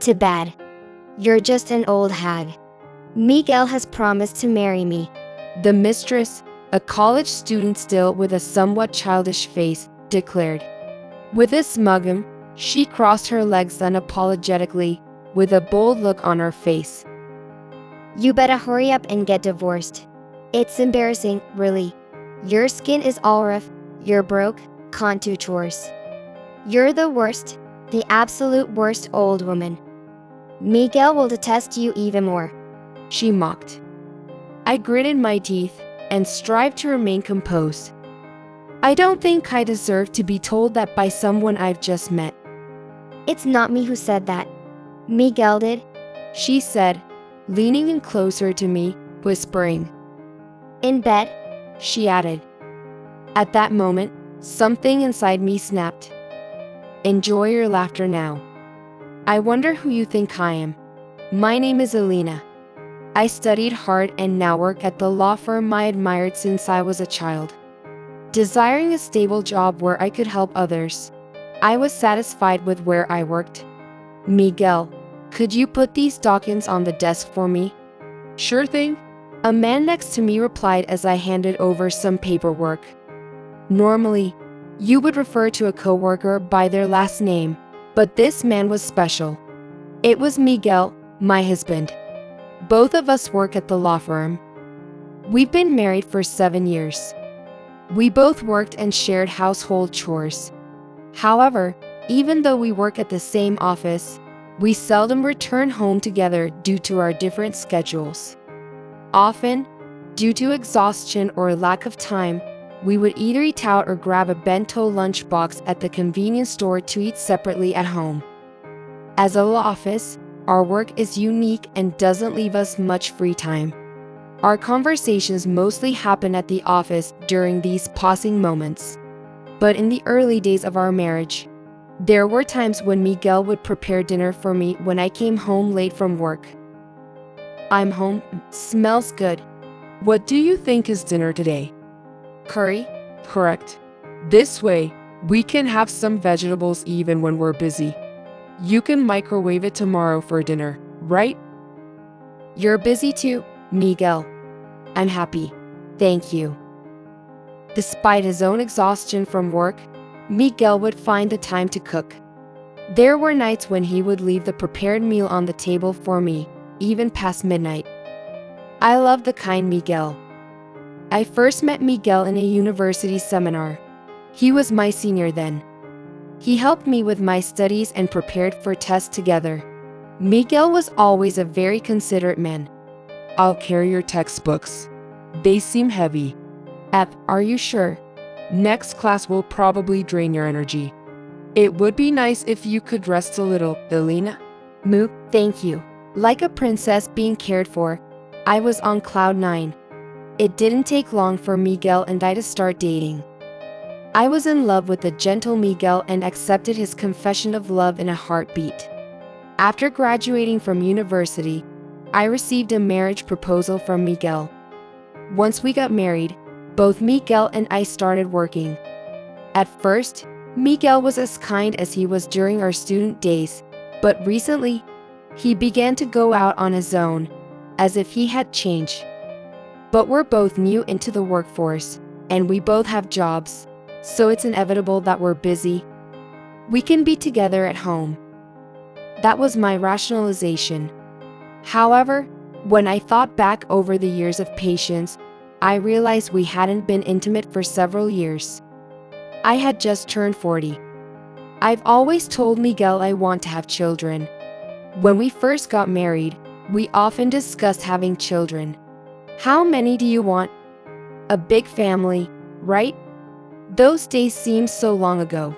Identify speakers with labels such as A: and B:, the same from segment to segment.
A: To bed. You're just an old hag. Miguel has promised to marry me.
B: The mistress, a college student still with a somewhat childish face, declared. With a smugum, she crossed her legs unapologetically, with a bold look on her face.
A: You better hurry up and get divorced. It's embarrassing, really. Your skin is all rough, you're broke, can't do chores. You're the worst, the absolute worst old woman. Miguel will detest you even more.
B: She mocked. I gritted my teeth and strived to remain composed. I don't think I deserve to be told that by someone I've just met.
A: It's not me who said that. Miguel did,
B: She said, leaning in closer to me, whispering.
A: in bed.
B: She added. At that moment, something inside me snapped. Enjoy your laughter now. I wonder who you think I am. My name is Alina. I studied hard and now work at the law firm I admired since I was a child. Desiring a stable job where I could help others, I was satisfied with where I worked. Miguel, could you put these documents on the desk for me? Sure thing. A man next to me replied as I handed over some paperwork. Normally, you would refer to a coworker by their last name, but this man was special. It was Miguel, my husband. Both of us work at the law firm. We've been married for 7 years. We both worked and shared household chores. However, even though we work at the same office, we seldom return home together due to our different schedules. Often, due to exhaustion or lack of time, we would either eat out or grab a bento lunchbox at the convenience store to eat separately at home. As a law office, our work is unique and doesn't leave us much free time. Our conversations mostly happen at the office during these pausing moments. But in the early days of our marriage, there were times when Miguel would prepare dinner for me when I came home late from work. I'm home, smells good.
C: What do you think is dinner today?
B: Curry?
C: Correct. This way, we can have some vegetables even when we're busy. You can microwave it tomorrow for dinner, right?
B: You're busy too, Miguel. I'm happy. Thank you. Despite his own exhaustion from work, Miguel would find the time to cook. There were nights when he would leave the prepared meal on the table for me, even past midnight. I love the kind Miguel. I first met Miguel in a university seminar. He was my senior then. He helped me with my studies and prepared for tests together. Miguel was always a very considerate man.
C: I'll carry your textbooks. They seem heavy.
B: Are you sure?
C: Next class will probably drain your energy. It would be nice if you could rest a little, Elena.
B: Thank you. Like a princess being cared for, I was on cloud 9. It didn't take long for Miguel and I to start dating. I was in love with the gentle Miguel and accepted his confession of love in a heartbeat. After graduating from university, I received a marriage proposal from Miguel. Once we got married, both Miguel and I started working. At first, Miguel was as kind as he was during our student days, but recently, he began to go out on his own, as if he had changed. But we're both new into the workforce, and we both have jobs, so it's inevitable that we're busy. We can be together at home. That was my rationalization. However, when I thought back over the years of patience, I realized we hadn't been intimate for several years. I had just turned 40. I've always told Miguel I want to have children. When we first got married, we often discussed having children. How many do you want? A big family, right? Those days seem so long ago.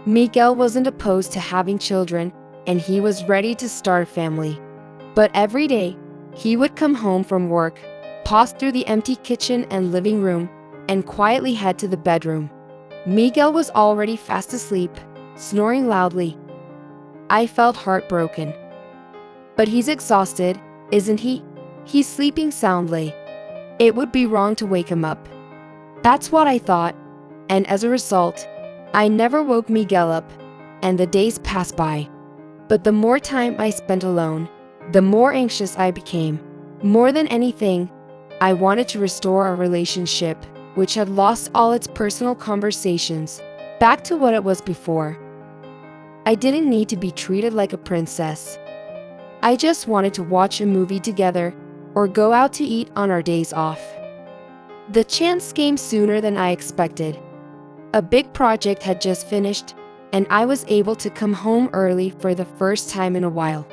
B: Miguel wasn't opposed to having children, and he was ready to start a family. But every day, he would come home from work, pause through the empty kitchen and living room, and quietly head to the bedroom. Miguel was already fast asleep, snoring loudly. I felt heartbroken. But he's exhausted, isn't he? He's sleeping soundly. It would be wrong to wake him up. That's what I thought, and as a result, I never woke Miguel up, and the days passed by. But the more time I spent alone, the more anxious I became. More than anything, I wanted to restore our relationship, which had lost all its personal conversations, back to what it was before. I didn't need to be treated like a princess. I just wanted to watch a movie together or go out to eat on our days off. The chance came sooner than I expected. A big project had just finished, and I was able to come home early for the first time in a while.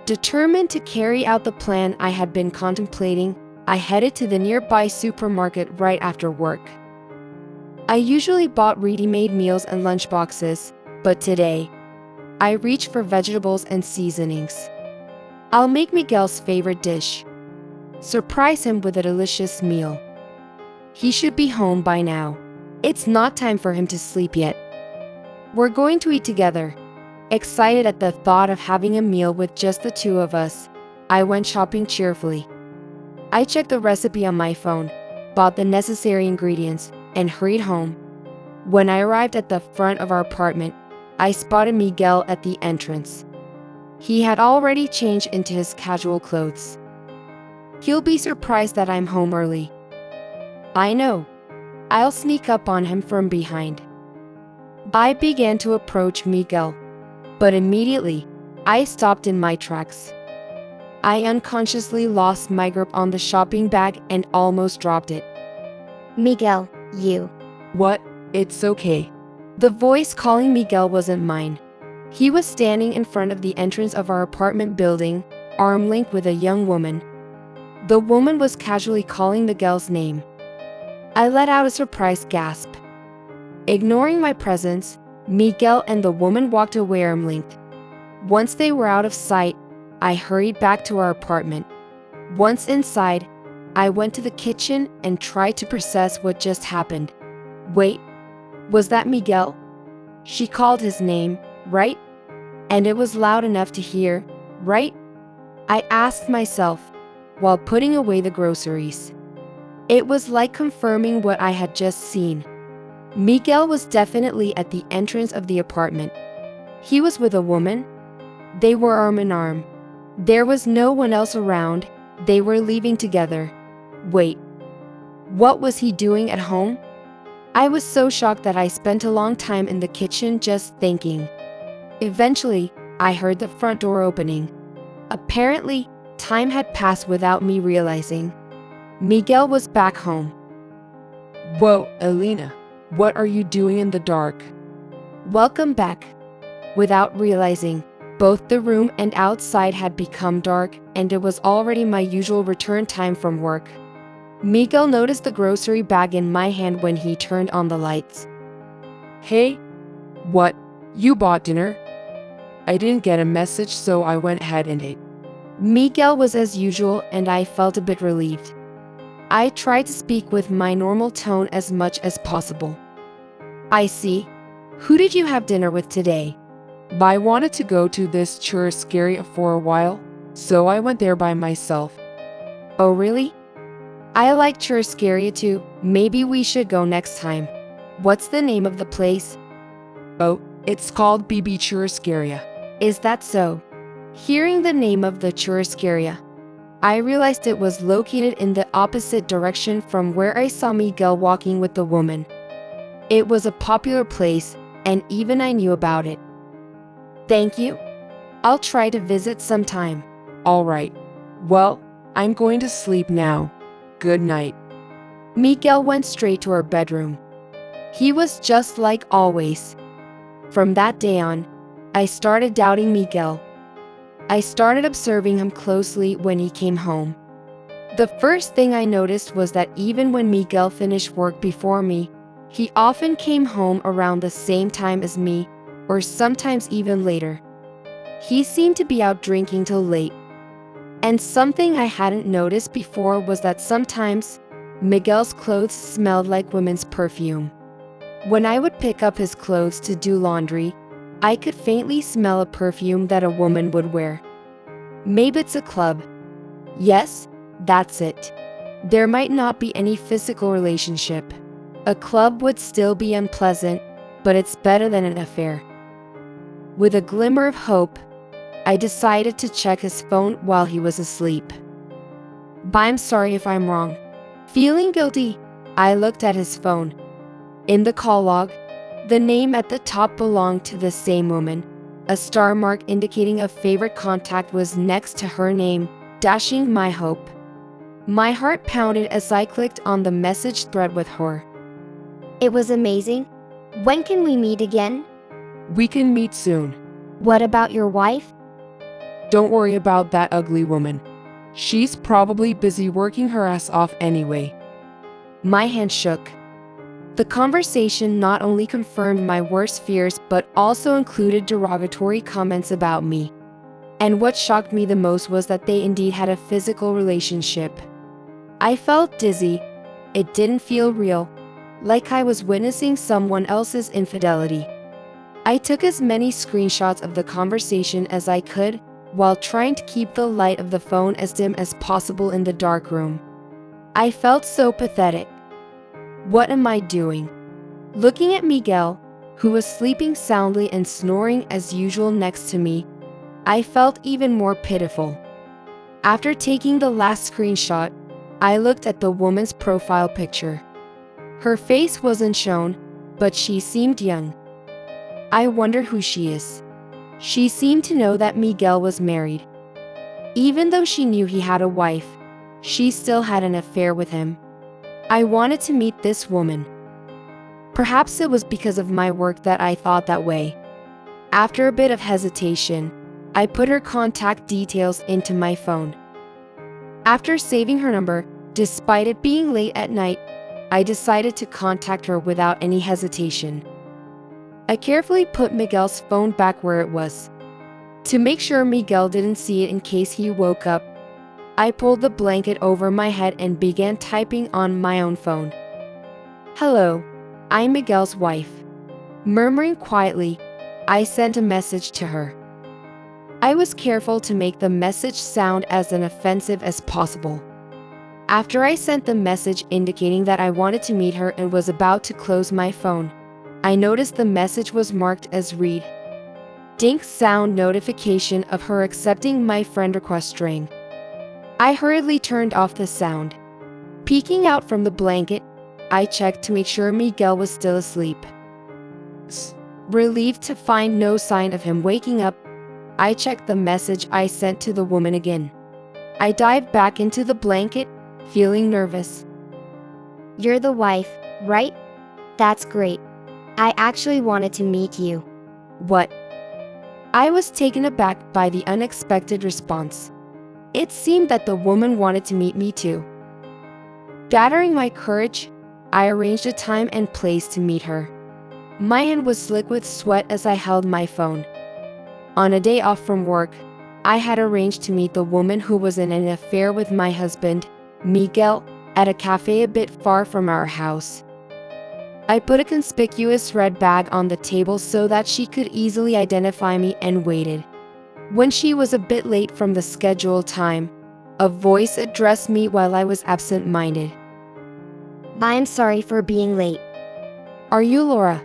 B: Determined to carry out the plan I had been contemplating, I headed to the nearby supermarket right after work. I usually bought ready-made meals and lunchboxes, but today, I reached for vegetables and seasonings. I'll make Miguel's favorite dish. Surprise him with a delicious meal. He should be home by now. It's not time for him to sleep yet. We're going to eat together. Excited at the thought of having a meal with just the two of us, I went shopping cheerfully. I checked the recipe on my phone, bought the necessary ingredients, and hurried home. When I arrived at the front of our apartment, I spotted Miguel at the entrance. He had already changed into his casual clothes. He'll be surprised that I'm home early. I know. I'll sneak up on him from behind. I began to approach Miguel, but immediately, I stopped in my tracks. I unconsciously lost my grip on the shopping bag and almost dropped it.
A: Miguel, you.
C: What? It's okay.
B: The voice calling Miguel wasn't mine. He was standing in front of the entrance of our apartment building, arm-linked with a young woman. The woman was casually calling Miguel's name. I let out a surprised gasp. Ignoring my presence, Miguel and the woman walked away arm-length. Once they were out of sight, I hurried back to our apartment. Once inside, I went to the kitchen and tried to process what just happened. Wait, was that Miguel? She called his name, right? And it was loud enough to hear, right? I asked myself, while putting away the groceries. It was like confirming what I had just seen. Miguel was definitely at the entrance of the apartment. He was with a woman. They were arm in arm. There was no one else around. They were leaving together. Wait, what was he doing at home? I was so shocked that I spent a long time in the kitchen just thinking. Eventually, I heard the front door opening. Apparently, time had passed without me realizing. Miguel was back home.
C: Whoa, Elena, what are you doing in the dark?
B: Welcome back. Without realizing, both the room and outside had become dark, and it was already my usual return time from work. Miguel noticed the grocery bag in my hand when he turned on the lights.
C: Hey? What? You bought dinner? I didn't get a message, so I went ahead and ate.
B: Miguel was as usual, and I felt a bit relieved. I tried to speak with my normal tone as much as possible. I see. Who did you have dinner with today?
C: I wanted to go to this churrascaria for a while, so I went there by myself.
B: Oh really? I like churrascaria too. Maybe we should go next time. What's the name of the place?
C: Oh, it's called BB Churrascaria.
B: Is that so? Hearing the name of the churrascaria, I realized it was located in the opposite direction from where I saw Miguel walking with the woman. It was a popular place, and even I knew about it. Thank you. I'll try to visit sometime.
C: All right. Well, I'm going to sleep now. Good night.
B: Miguel went straight to our bedroom. He was just like always. From that day on, I started doubting Miguel. I started observing him closely when he came home. The first thing I noticed was that even when Miguel finished work before me, he often came home around the same time as me, or sometimes even later. He seemed to be out drinking till late. And something I hadn't noticed before was that sometimes Miguel's clothes smelled like women's perfume. When I would pick up his clothes to do laundry, I could faintly smell a perfume that a woman would wear. Maybe it's a club. Yes, that's it. There might not be any physical relationship. A club would still be unpleasant, but it's better than an affair. With a glimmer of hope, I decided to check his phone while he was asleep. But I'm sorry if I'm wrong. Feeling guilty, I looked at his phone. In the call log, the name at the top belonged to the same woman. A star mark indicating a favorite contact was next to her name, dashing my hope. My heart pounded as I clicked on the message thread with her.
A: It was amazing. When can we meet again?
C: We can meet soon.
A: What about your wife?
C: Don't worry about that ugly woman. She's probably busy working her ass off anyway.
B: My hand shook. The conversation not only confirmed my worst fears but also included derogatory comments about me. And what shocked me the most was that they indeed had a physical relationship. I felt dizzy. It didn't feel real, like I was witnessing someone else's infidelity. I took as many screenshots of the conversation as I could, while trying to keep the light of the phone as dim as possible in the dark room. I felt so pathetic. What am I doing? Looking at Miguel, who was sleeping soundly and snoring as usual next to me, I felt even more pitiful. After taking the last screenshot, I looked at the woman's profile picture. Her face wasn't shown, but she seemed young. I wonder who she is. She seemed to know that Miguel was married. Even though she knew he had a wife, she still had an affair with him. I wanted to meet this woman. Perhaps it was because of my work that I thought that way. After a bit of hesitation, I put her contact details into my phone. After saving her number, despite it being late at night, I decided to contact her without any hesitation. I carefully put Miguel's phone back where it was. To make sure Miguel didn't see it in case he woke up, I pulled the blanket over my head and began typing on my own phone. "Hello, I'm Miguel's wife." Murmuring quietly, I sent a message to her. I was careful to make the message sound as inoffensive as possible. After I sent the message indicating that I wanted to meet her and was about to close my phone, I noticed the message was marked as read. Dink sound notification of her accepting my friend request rang. I hurriedly turned off the sound. Peeking out from the blanket, I checked to make sure Miguel was still asleep. Relieved to find no sign of him waking up, I checked the message I sent to the woman again. I dived back into the blanket, feeling nervous.
A: You're the wife, right? That's great. I actually wanted to meet you.
B: What? I was taken aback by the unexpected response. It seemed that the woman wanted to meet me too. Gathering my courage, I arranged a time and place to meet her. My hand was slick with sweat as I held my phone. On a day off from work, I had arranged to meet the woman who was in an affair with my husband, Miguel, at a cafe a bit far from our house. I put a conspicuous red bag on the table so that she could easily identify me and waited. When she was a bit late from the scheduled time, a voice addressed me while I was absent-minded.
A: I'm sorry for being late.
B: Are you Laura?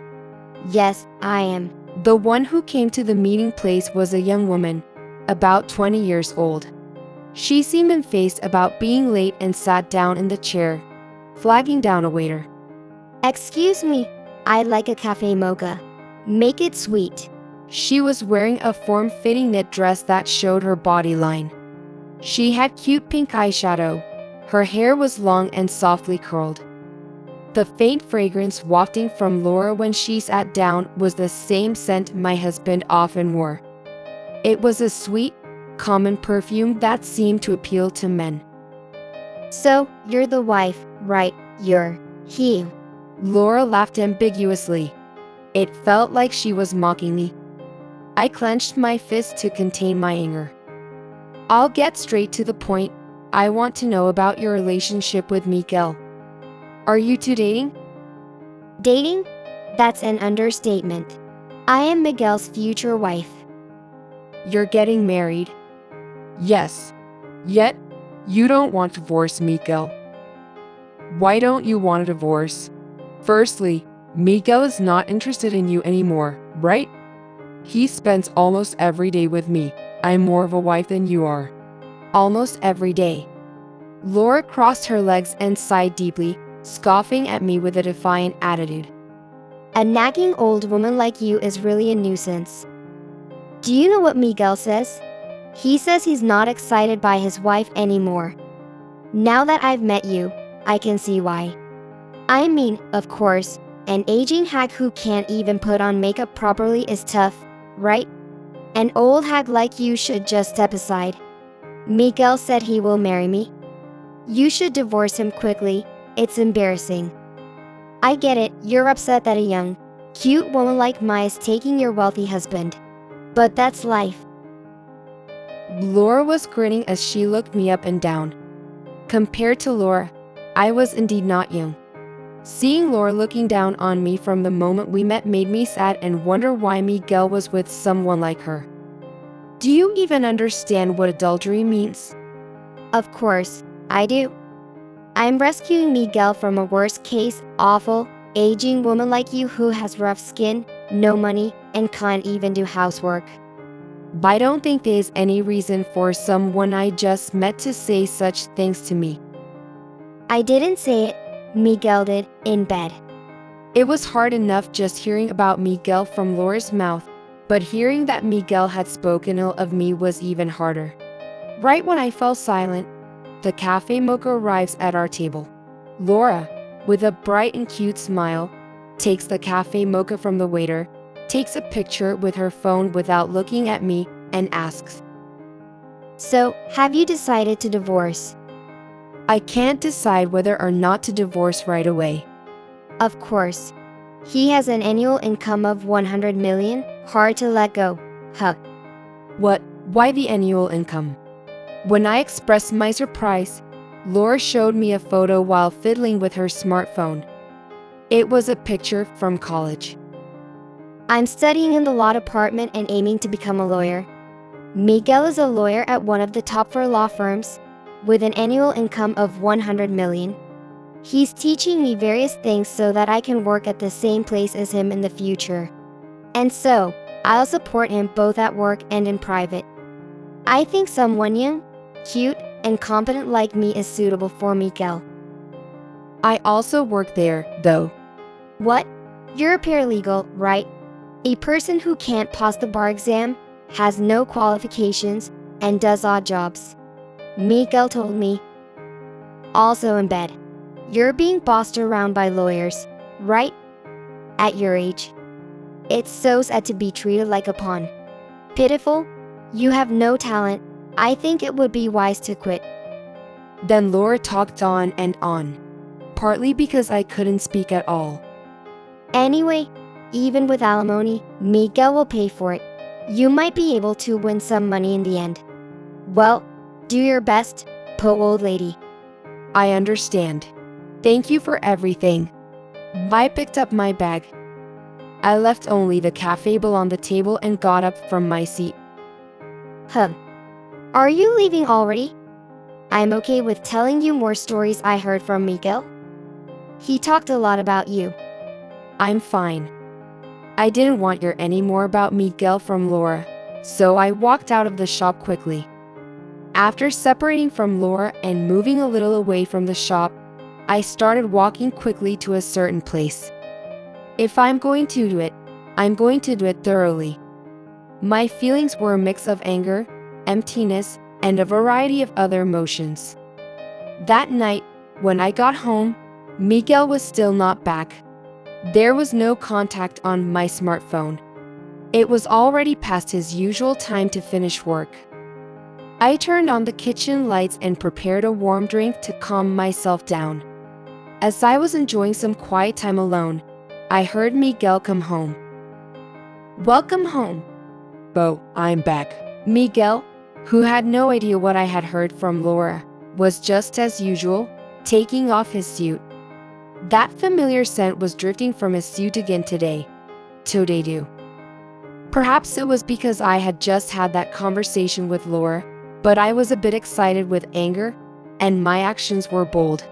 A: Yes, I am.
B: The one who came to the meeting place was a young woman, about 20 years old. She seemed unfazed about being late and sat down in the chair, flagging down a waiter.
A: Excuse me, I'd like a cafe mocha. Make it sweet.
B: She was wearing a form-fitting knit dress that showed her body line. She had cute pink eyeshadow. Her hair was long and softly curled. The faint fragrance wafting from Laura when she sat down was the same scent my husband often wore. It was a sweet, common perfume that seemed to appeal to men.
A: So, you're the wife, right? You're he.
B: Laura laughed ambiguously. It felt like she was mocking me. I clenched my fist to contain my anger. I'll get straight to the point. I want to know about your relationship with Miguel. Are you two dating?
A: Dating? That's an understatement. I am Miguel's future wife.
B: You're getting married?
C: Yes. Yet, you don't want to divorce Miguel. Why don't you want a divorce? Firstly, Miguel is not interested in you anymore, right? He spends almost every day with me. I'm more of a wife than you are.
B: Almost every day. Laura crossed her legs and sighed deeply, scoffing at me with a defiant attitude.
A: A nagging old woman like you is really a nuisance. Do you know what Miguel says? He says he's not excited by his wife anymore. Now that I've met you, I can see why. I mean, of course, an aging hag who can't even put on makeup properly is tough, right? An old hag like you should just step aside. Miguel said he will marry me. You should divorce him quickly, it's embarrassing. I get it, you're upset that a young, cute woman like Maya is taking your wealthy husband. But that's life.
B: Laura was grinning as she looked me up and down. Compared to Laura, I was indeed not young. Seeing Laura looking down on me from the moment we met made me sad and wonder why Miguel was with someone like her. Do you even understand what adultery means?
A: Of course, I do. I'm rescuing Miguel from a worst case, awful, aging woman like you who has rough skin, no money, and can't even do housework.
B: But I don't think there's any reason for someone I just met to say such things to me.
A: I didn't say it, Miguel did, in bed.
B: It was hard enough just hearing about Miguel from Laura's mouth, but hearing that Miguel had spoken ill of me was even harder. Right when I fell silent, the cafe mocha arrives at our table. Laura, with a bright and cute smile, takes the cafe mocha from the waiter, takes a picture with her phone without looking at me, and asks,
A: So, have you decided to divorce?
B: I can't decide whether or not to divorce right away.
A: Of course. He has an annual income of 100 million, hard to let go. Huh.
B: What? Why the annual income? When I expressed my surprise, Laura showed me a photo while fiddling with her smartphone. It was a picture from college.
A: I'm studying in the law department and aiming to become a lawyer. Miguel is a lawyer at one of the top 4 law firms, with an annual income of 100 million. He's teaching me various things so that I can work at the same place as him in the future. And so, I'll support him both at work and in private. I think someone young, cute, and competent like me is suitable for Miguel.
B: I also work there, though.
A: What? You're a paralegal, right? A person who can't pass the bar exam, has no qualifications, and does odd jobs. Miguel told me. Also in bed. You're being bossed around by lawyers, right? At your age. It's so sad to be treated like a pawn. Pitiful. You have no talent. I think it would be wise to quit.
B: Then Laura talked on and on. Partly because I couldn't speak at all.
A: Anyway, even with alimony, Miguel will pay for it. You might be able to win some money in the end. Well, do your best, po old lady.
B: I understand. Thank you for everything. I picked up my bag. I left only the cafe bill on the table and got up from my seat.
A: Are you leaving already? I'm okay with telling you more stories I heard from Miguel. He talked a lot about you.
B: I'm fine. I didn't want to hear any more about Miguel from Laura, so I walked out of the shop quickly. After separating from Laura and moving a little away from the shop, I started walking quickly to a certain place. If I'm going to do it, I'm going to do it thoroughly. My feelings were a mix of anger, emptiness, and a variety of other emotions. That night, when I got home, Miguel was still not back. There was no contact on my smartphone. It was already past his usual time to finish work. I turned on the kitchen lights and prepared a warm drink to calm myself down. As I was enjoying some quiet time alone, I heard Miguel come home. Welcome home.
C: Bo, I'm back.
B: Miguel, who had no idea what I had heard from Laura, was just as usual, taking off his suit. That familiar scent was drifting from his suit again today. Today do. Perhaps it was because I had just had that conversation with Laura, but I was a bit excited with anger, and my actions were bold.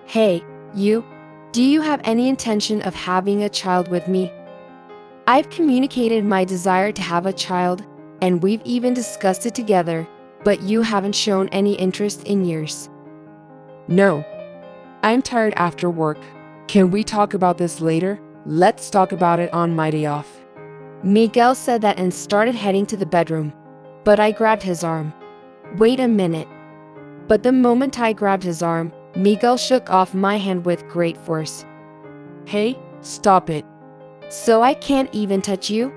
B: Hey, you, do you have any intention of having a child with me? I've communicated my desire to have a child, and we've even discussed it together, but you haven't shown any interest in years.
C: No. I'm tired after work. Can we talk about this later? Let's talk about it on my day off.
B: Miguel said that and started heading to the bedroom, but I grabbed his arm. Wait a minute. But the moment I grabbed his arm, Miguel shook off my hand with great force.
C: Hey, stop it.
B: So I can't even touch you?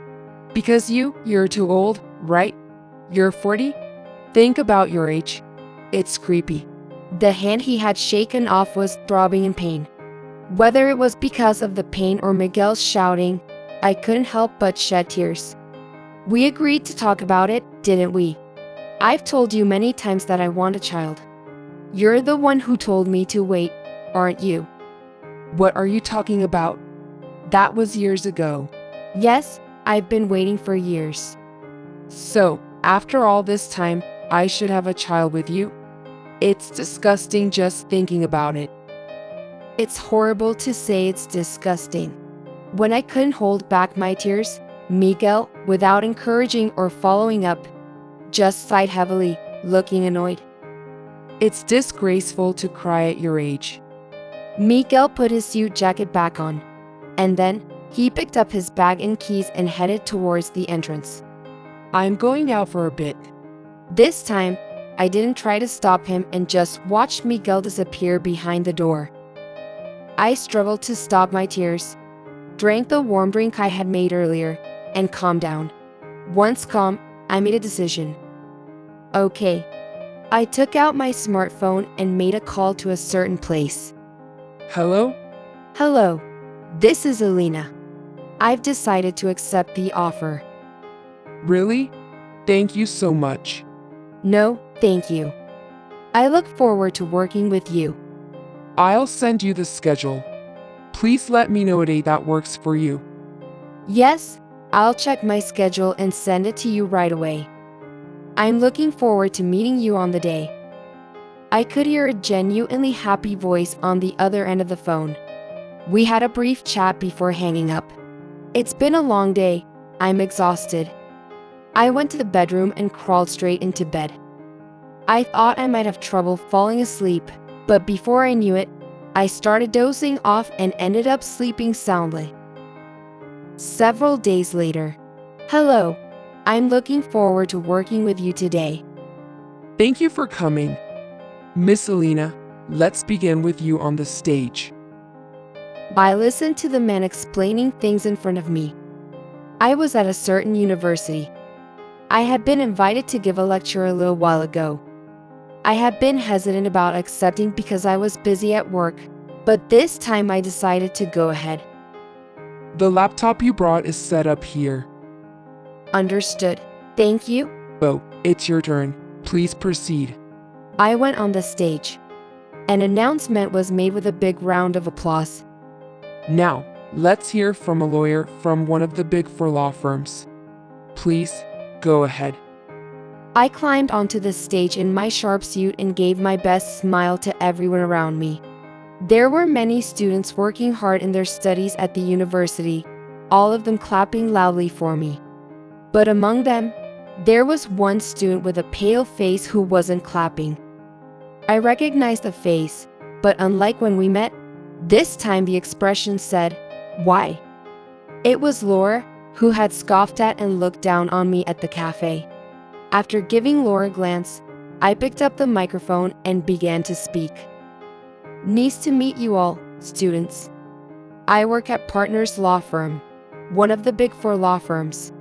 C: Because you're too old, right? You're 40? Think about your age. It's creepy.
B: The hand he had shaken off was throbbing in pain. Whether it was because of the pain or Miguel's shouting, I couldn't help but shed tears. We agreed to talk about it, didn't we? I've told you many times that I want a child. You're the one who told me to wait, aren't you?
C: What are you talking about? That was years ago.
B: Yes, I've been waiting for years.
C: So, after all this time, I should have a child with you? It's disgusting just thinking about it.
B: It's horrible to say it's disgusting. When I couldn't hold back my tears, Miguel, without encouraging or following up, just sighed heavily, looking annoyed.
C: It's disgraceful to cry at your age.
B: Miguel put his suit jacket back on, and then he picked up his bag and keys and headed towards the entrance.
C: I'm going out for a bit.
B: This time, I didn't try to stop him and just watched Miguel disappear behind the door. I struggled to stop my tears, drank the warm drink I had made earlier, and calmed down. Once calm, I made a decision. Okay. I took out my smartphone and made a call to a certain place.
C: Hello?
B: Hello. This is Alina. I've decided to accept the offer.
C: Really? Thank you so much.
B: No, thank you. I look forward to working with you.
C: I'll send you the schedule. Please let me know a date that works for you.
B: Yes, I'll check my schedule and send it to you right away. I'm looking forward to meeting you on the day. I could hear a genuinely happy voice on the other end of the phone. We had a brief chat before hanging up. It's been a long day. I'm exhausted. I went to the bedroom and crawled straight into bed. I thought I might have trouble falling asleep, but before I knew it, I started dozing off and ended up sleeping soundly. Several days later. Hello. I'm looking forward to working with you today.
C: Thank you for coming. Miss Alina, let's begin with you on the stage.
B: I listened to the man explaining things in front of me. I was at a certain university. I had been invited to give a lecture a little while ago. I had been hesitant about accepting because I was busy at work, but this time I decided to go ahead.
C: The laptop you brought is set up here.
B: Understood. Thank you.
C: Oh, it's your turn. Please proceed.
B: I went on the stage. An announcement was made with a big round of applause.
C: Now, let's hear from a lawyer from one of the Big Four law firms. Please, go ahead.
B: I climbed onto the stage in my sharp suit and gave my best smile to everyone around me. There were many students working hard in their studies at the university, all of them clapping loudly for me. But among them, there was one student with a pale face who wasn't clapping. I recognized the face, but unlike when we met, this time the expression said, "Why?" It was Laura, who had scoffed at and looked down on me at the cafe. After giving Laura a glance, I picked up the microphone and began to speak. Nice to meet you all, students. I work at Partners Law Firm, one of the Big Four law firms.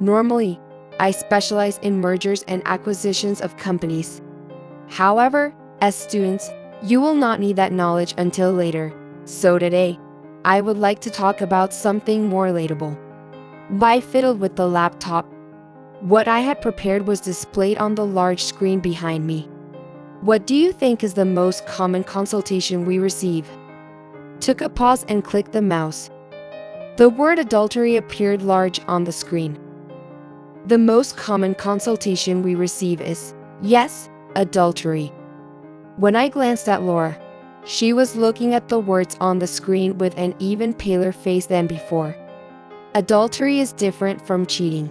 B: Normally, I specialize in mergers and acquisitions of companies. However, as students, you will not need that knowledge until later. So today, I would like to talk about something more relatable. I fiddled with the laptop. What I had prepared was displayed on the large screen behind me. What do you think is the most common consultation we receive? Took a pause and clicked the mouse. The word adultery appeared large on the screen. The most common consultation we receive is, yes, adultery. When I glanced at Laura, she was looking at the words on the screen with an even paler face than before. Adultery is different from cheating.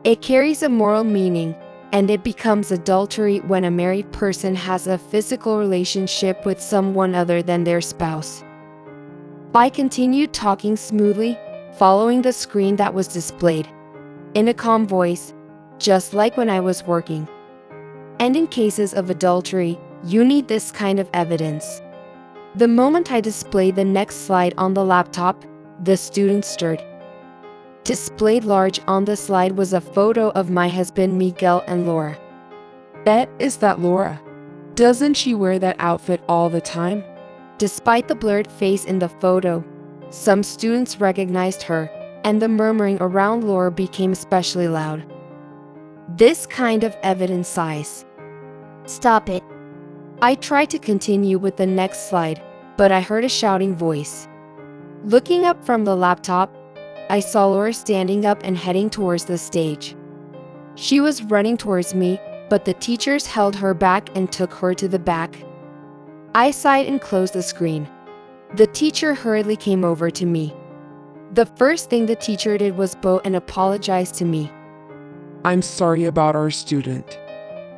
B: It carries a moral meaning, and it becomes adultery when a married person has a physical relationship with someone other than their spouse. I continued talking smoothly, following the screen that was displayed, in a calm voice, just like when I was working. And in cases of adultery, you need this kind of evidence. The moment I displayed the next slide on the laptop, the student stirred. Displayed large on the slide was a photo of my husband Miguel and Laura.
C: Is that Laura? Doesn't she wear that outfit all the time?
B: Despite the blurred face in the photo, some students recognized her, and the murmuring around Laura became especially loud. This kind of evidence size.
A: Stop it.
B: I tried to continue with the next slide, but I heard a shouting voice. Looking up from the laptop, I saw Laura standing up and heading towards the stage. She was running towards me, but the teachers held her back and took her to the back. I sighed and closed the screen. The teacher hurriedly came over to me. The first thing the teacher did was bow and apologize to me.
C: I'm sorry about our student.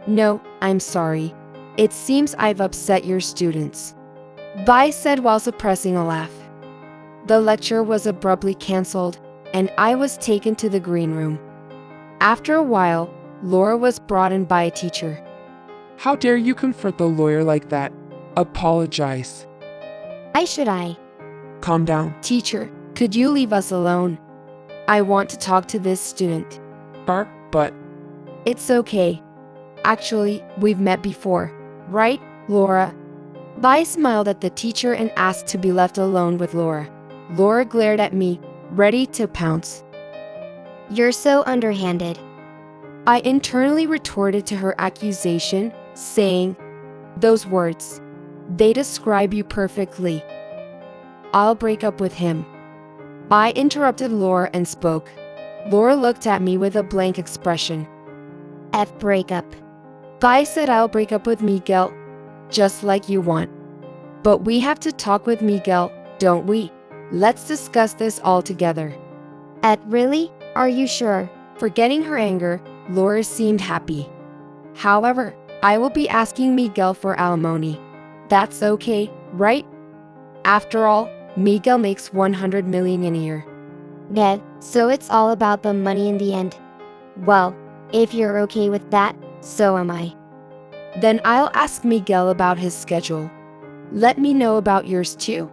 B: No, I'm sorry. It seems I've upset your students. Vi said while suppressing a laugh. The lecture was abruptly canceled, and I was taken to the green room. After a while, Laura was brought in by a teacher.
C: How dare you confront the lawyer like that? Apologize.
A: Why should I?
C: Calm down.
B: Teacher, could you leave us alone? I want to talk to this student.
C: But
B: It's okay. Actually, we've met before, right, Laura? Vi smiled at the teacher and asked to be left alone with Laura. Laura glared at me, ready to pounce.
A: You're so underhanded.
B: I internally retorted to her accusation, saying, "Those words, they describe you perfectly. I'll break up with him." I interrupted Laura and spoke. Laura looked at me with a blank expression.
A: Breakup.
B: Vi said, "I'll break up with Miguel, just like you want. But we have to talk with Miguel, don't we? Let's discuss this all together."
A: Really? Are you sure?
B: Forgetting her anger, Laura seemed happy. "However, I will be asking Miguel for alimony. That's okay, right? After all, Miguel makes 100 million a year."
A: Ned, so it's all about the money in the end. Well, if you're okay with that, so am I.
B: "Then I'll ask Miguel about his schedule. Let me know about yours too."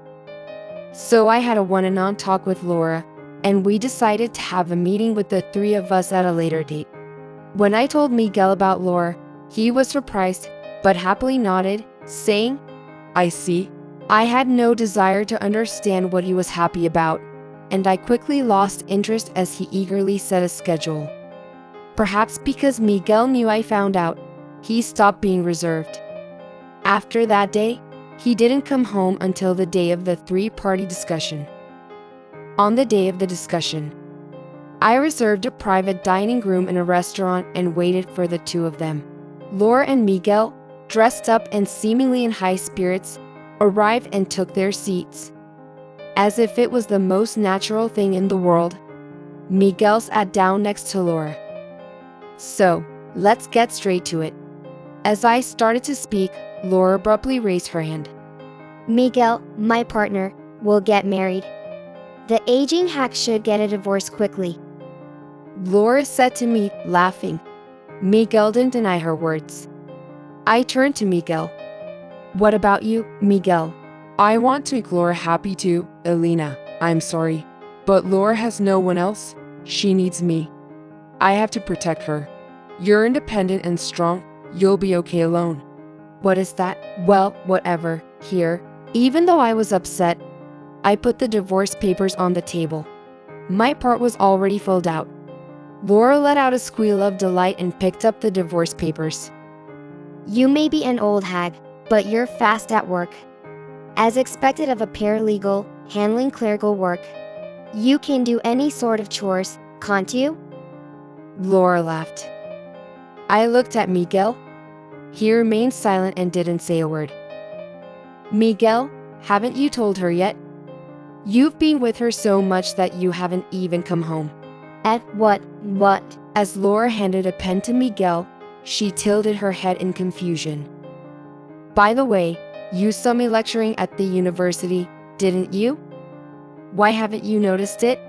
B: So I had a one-on-one talk with Laura, and we decided to have a meeting with the three of us at a later date. When I told Miguel about Laura, he was surprised, but happily nodded, saying,
C: I see.
B: I had no desire to understand what he was happy about, and I quickly lost interest as he eagerly set a schedule. Perhaps because Miguel knew I found out, he stopped being reserved. After that day, he didn't come home until the day of the three-party discussion. On the day of the discussion, I reserved a private dining room in a restaurant and waited for the two of them. Laura and Miguel, dressed up and seemingly in high spirits, arrived and took their seats. As if it was the most natural thing in the world, Miguel sat down next to Laura. So, let's get straight to it. As I started to speak, Laura abruptly raised her hand.
A: Miguel, my partner, will get married. The aging hack should get a divorce quickly.
B: Laura said to me, laughing. Miguel didn't deny her words. I turned to Miguel. What about you, Miguel?
C: I want to make Laura happy too, Elena. I'm sorry. But Laura has no one else. She needs me. I have to protect her. You're independent and strong. You'll be okay alone.
B: What is that? Well, whatever. Here. Even though I was upset, I put the divorce papers on the table. My part was already filled out. Laura let out a squeal of delight and picked up the divorce papers.
A: You may be an old hag, but you're fast at work. As expected of a paralegal, handling clerical work. You can do any sort of chores, can't you?
B: Laura laughed. I looked at Miguel. He remained silent and didn't say a word. Miguel, haven't you told her yet? You've been with her so much that you haven't even come home.
A: What?
B: As Laura handed a pen to Miguel, she tilted her head in confusion. By the way, you saw me lecturing at the university, didn't you? Why haven't you noticed it?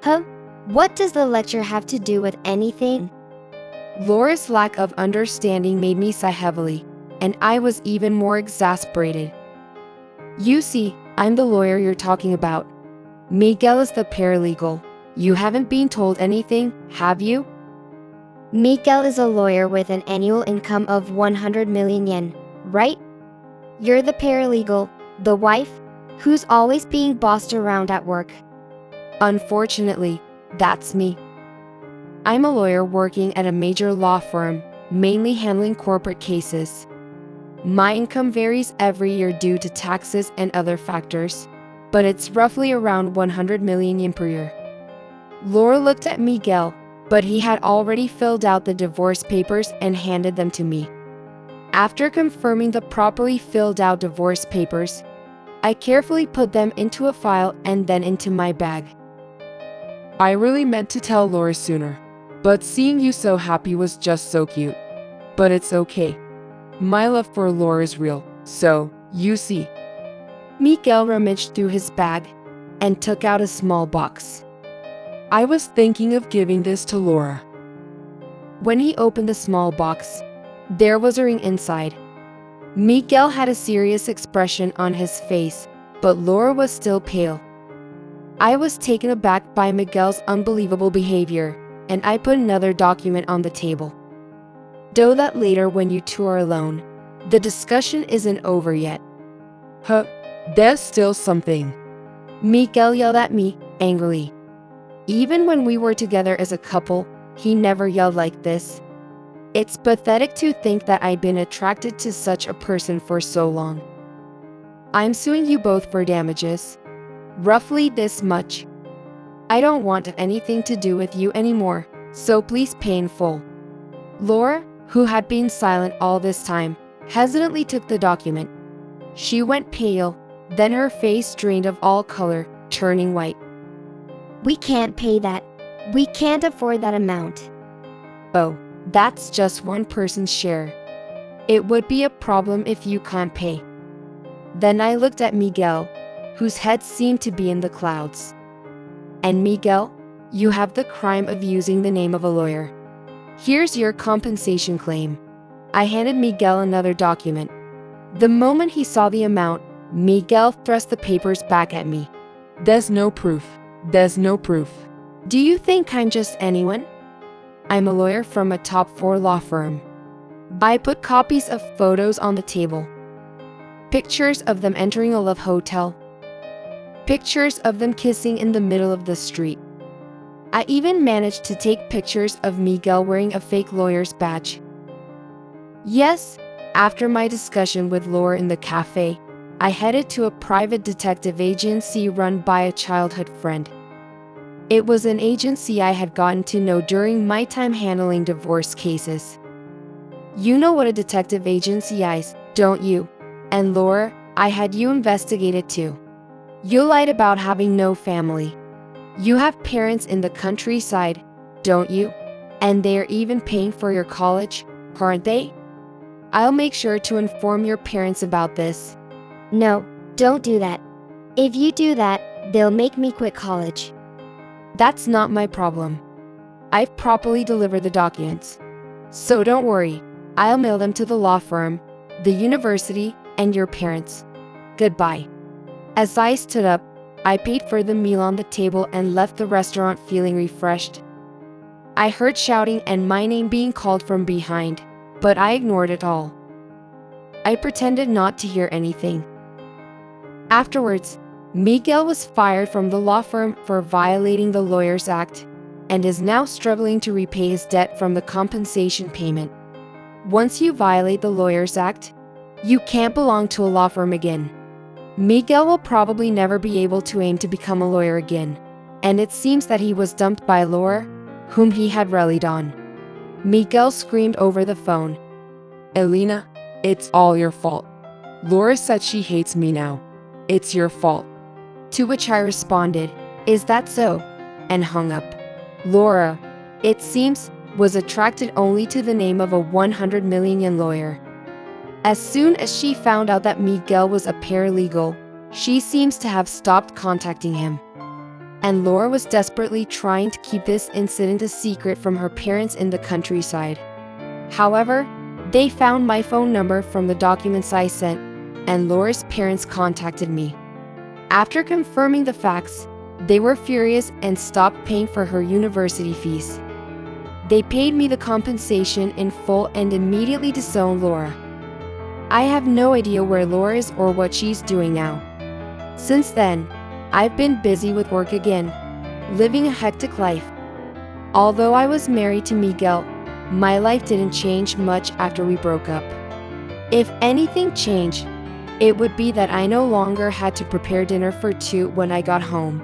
A: Huh? What does the lecture have to do with anything?
B: Laura's lack of understanding made me sigh heavily, and I was even more exasperated. You see, I'm the lawyer you're talking about. Miguel is the paralegal. You haven't been told anything, have you?
A: Miguel is a lawyer with an annual income of 100 million yen, right? You're the paralegal, the wife, who's always being bossed around at work.
B: Unfortunately, that's me. I'm a lawyer working at a major law firm, mainly handling corporate cases. My income varies every year due to taxes and other factors, but it's roughly around 100 million yen per year. Laura looked at Miguel, but he had already filled out the divorce papers and handed them to me. After confirming the properly filled out divorce papers, I carefully put them into a file and then into my bag.
C: I really meant to tell Laura sooner, but seeing you so happy was just so cute. But it's okay. My love for Laura is real, so, you see.
B: Miguel rummaged through his bag and took out a small box.
C: I was thinking of giving this to Laura.
B: When he opened the small box, there was a ring inside. Miguel had a serious expression on his face, but Laura was still pale. I was taken aback by Miguel's unbelievable behavior, and I put another document on the table. Do that later when you two are alone. The discussion isn't over yet.
C: Huh, there's still something.
B: Miguel yelled at me, angrily. Even when we were together as a couple, he never yelled like this. It's pathetic to think that I'd been attracted to such a person for so long. I'm suing you both for damages. Roughly this much. I don't want anything to do with you anymore, so please pay in full. Laura, who had been silent all this time, hesitantly took the document. She went pale, then her face drained of all color, turning white.
A: We can't pay that. We can't afford that amount.
B: Oh, that's just one person's share. It would be a problem if you can't pay. Then I looked at Miguel, whose head seemed to be in the clouds. And Miguel, you have the crime of using the name of a lawyer. Here's your compensation claim. I handed Miguel another document. The moment he saw the amount, Miguel thrust the papers back at me.
C: There's no proof. There's no proof.
B: Do you think I'm just anyone? I'm a lawyer from a top 4 law firm. I put copies of photos on the table. Pictures of them entering a love hotel. Pictures of them kissing in the middle of the street. I even managed to take pictures of Miguel wearing a fake lawyer's badge. Yes, after my discussion with Laura in the cafe, I headed to a private detective agency run by a childhood friend. It was an agency I had gotten to know during my time handling divorce cases. You know what a detective agency is, don't you? And Laura, I had you investigated too. You lied about having no family. You have parents in the countryside, don't you? And they're even paying for your college, aren't they? I'll make sure to inform your parents about this.
A: No, don't do that. If you do that, they'll make me quit college.
B: That's not my problem. I've properly delivered the documents. So don't worry, I'll mail them to the law firm, the university, and your parents. Goodbye. As I stood up, I paid for the meal on the table and left the restaurant feeling refreshed. I heard shouting and my name being called from behind, but I ignored it all. I pretended not to hear anything. Afterwards, Miguel was fired from the law firm for violating the Lawyers Act and is now struggling to repay his debt from the compensation payment. Once you violate the Lawyers Act, you can't belong to a law firm again. Miguel will probably never be able to aim to become a lawyer again, and it seems that he was dumped by Laura, whom he had rallied on. Miguel screamed over the phone.
C: Elena, it's all your fault. Laura said she hates me now. It's your fault.
B: To which I responded, "Is that so?" and hung up. Laura, it seems, was attracted only to the name of a 100 million lawyer. As soon as she found out that Miguel was a paralegal, she seems to have stopped contacting him. And Laura was desperately trying to keep this incident a secret from her parents in the countryside. However, they found my phone number from the documents I sent, and Laura's parents contacted me. After confirming the facts, they were furious and stopped paying for her university fees. They paid me the compensation in full and immediately disowned Laura. I have no idea where Laura is or what she's doing now. Since then, I've been busy with work again, living a hectic life. Although I was married to Miguel, my life didn't change much after we broke up. If anything changed, it would be that I no longer had to prepare dinner for two when I got home.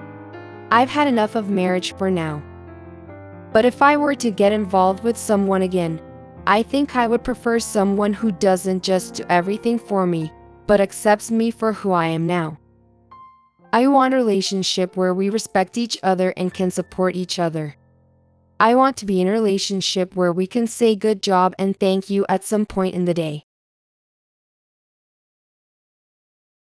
B: I've had enough of marriage for now. But if I were to get involved with someone again, I think I would prefer someone who doesn't just do everything for me, but accepts me for who I am now. I want a relationship where we respect each other and can support each other. I want to be in a relationship where we can say good job and thank you at some point in the day.